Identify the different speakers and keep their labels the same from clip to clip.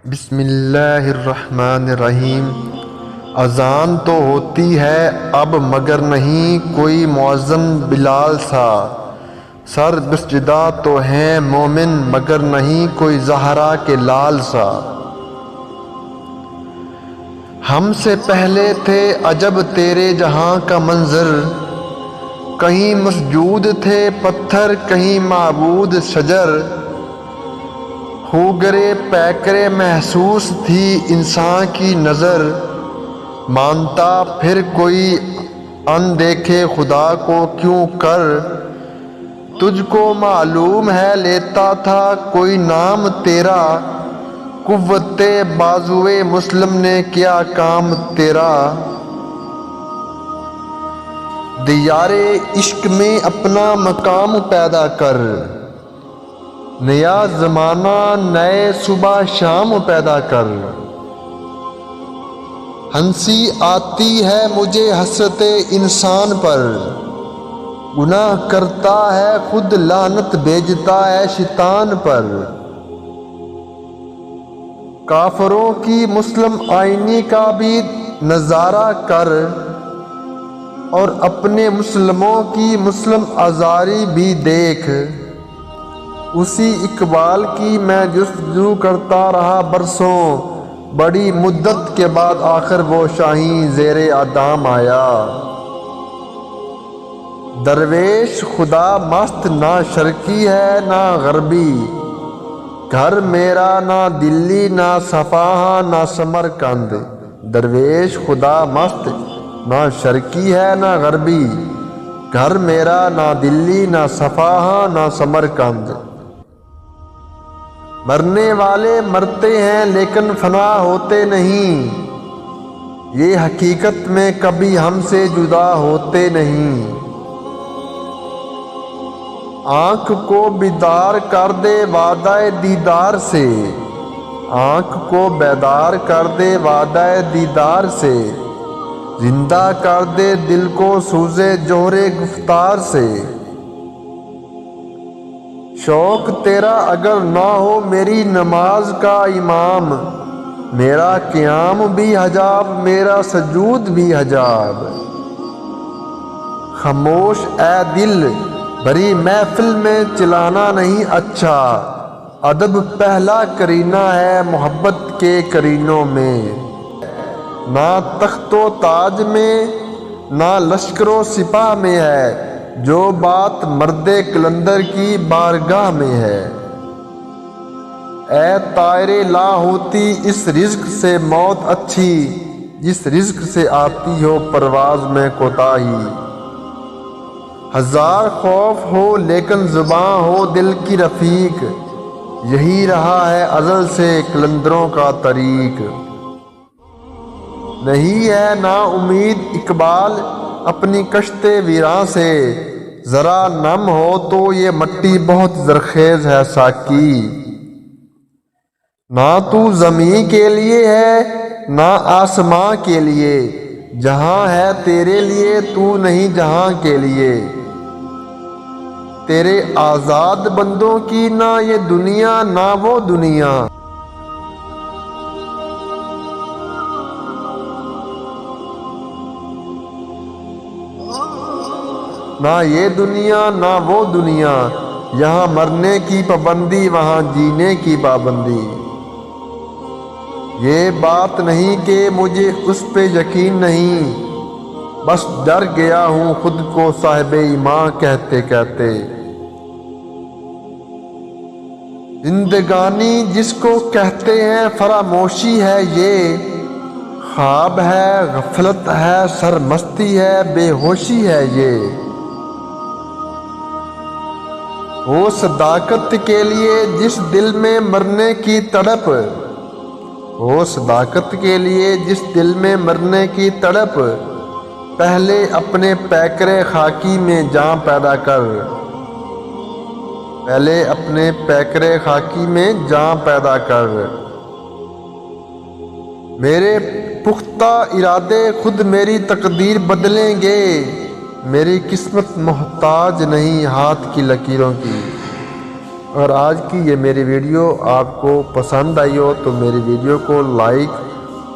Speaker 1: بسم اللہ الرحمن الرحیم۔ اذان تو ہوتی ہے اب مگر نہیں کوئی مؤذن بلال سا، سر بسجدہ تو ہیں مومن مگر نہیں کوئی زہرا کے لال سا۔ ہم سے پہلے تھے عجب تیرے جہاں کا منظر، کہیں مسجود تھے پتھر کہیں معبود شجر، ہوگرے پیکرے محسوس تھی انسان کی نظر، مانتا پھر کوئی ان دیکھے خدا کو کیوں کر، تجھ کو معلوم ہے لیتا تھا کوئی نام تیرا، قوت بازوئے مسلم نے کیا کام تیرا۔ دیار عشق میں اپنا مقام پیدا کر، نیا زمانہ نئے صبح شام پیدا کر، ہنسی آتی ہے مجھے حسرت انسان پر، گناہ کرتا ہے خود لعنت بھیجتا ہے شیطان پر، کافروں کی مسلم آئینی کا بھی نظارہ کر، اور اپنے مسلموں کی مسلم آزاری بھی دیکھ، اسی اقبال کی میں جستجو کرتا رہا برسوں، بڑی مدت کے بعد آخر وہ شاہین زیر اعدام آیا۔ درویش خدا مست نہ شرقی ہے نہ غربی، گھر میرا نہ دلی نہ صفحہ نہ سمرقند، درویش خدا مست نہ شرقی ہے نہ غربی، گھر میرا نہ دلی نہ صفحہ نہ سمرقند۔ مرنے والے مرتے ہیں لیکن فنا ہوتے نہیں، یہ حقیقت میں کبھی ہم سے جدا ہوتے نہیں، آنکھ کو بیدار کر دے وعدہ دیدار سے، آنکھ کو بیدار کر دے وعدہ دیدار سے، زندہ کر دے دل کو سوزے جوہر گفتار سے، شوق تیرا اگر نہ ہو میری نماز کا امام، میرا قیام بھی حجاب میرا سجود بھی حجاب، خاموش اے دل بھری محفل میں چلانا نہیں اچھا، ادب پہلا کرینہ ہے محبت کے کرینوں میں، نہ تخت و تاج میں نہ لشکر و سپاہ میں ہے جو بات مرد کلندر کی بارگاہ میں ہے، اے طائر لا ہوتی اس رزق سے موت اچھی، جس رزق سے آتی ہو پرواز میں کوتاہی، ہزار خوف ہو لیکن زباں ہو دل کی رفیق، یہی رہا ہے ازل سے کلندروں کا طریق، نہیں ہے نا امید اقبال اپنی کشت ویراں سے، ذرا نم ہو تو یہ مٹی بہت زرخیز ہے ساقی، نہ تو زمین کے لیے ہے نہ آسماں کے لیے، جہاں ہے تیرے لیے تو نہیں جہاں کے لیے، تیرے آزاد بندوں کی نہ یہ دنیا نہ وہ دنیا، نہ یہ دنیا نہ وہ دنیا، یہاں مرنے کی پابندی وہاں جینے کی پابندی، یہ بات نہیں کہ مجھے اس پہ یقین نہیں، بس ڈر گیا ہوں خود کو صاحب ایمان کہتے کہتے، زندگانی جس کو کہتے ہیں فراموشی ہے یہ، خواب ہے غفلت ہے سرمستی ہے بے ہوشی ہے یہ، وہ صداقت کے لیے جس دل میں مرنے کی تڑپ، وہ صداقت کے لیے جس دل میں مرنے کی تڑپ، پہلے اپنے پیکرے خاکی میں جان پیدا کر، پہلے اپنے پیکرے خاکی میں جان پیدا کر، میرے پختہ ارادے خود میری تقدیر بدلیں گے، میری قسمت محتاج نہیں ہاتھ کی لکیروں کی، اور آج کی یہ میری ویڈیو آپ کو پسند آئی ہو تو میری ویڈیو کو لائک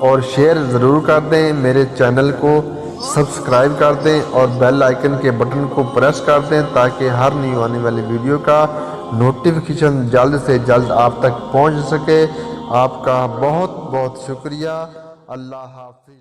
Speaker 1: اور شیئر ضرور کر دیں، میرے چینل کو سبسکرائب کر دیں اور بیل آئیکن کے بٹن کو پریس کر دیں تاکہ ہر نیو آنے والی ویڈیو کا نوٹیفیکیشن جلد سے جلد آپ تک پہنچ سکے۔ آپ کا بہت بہت شکریہ۔ اللہ حافظ۔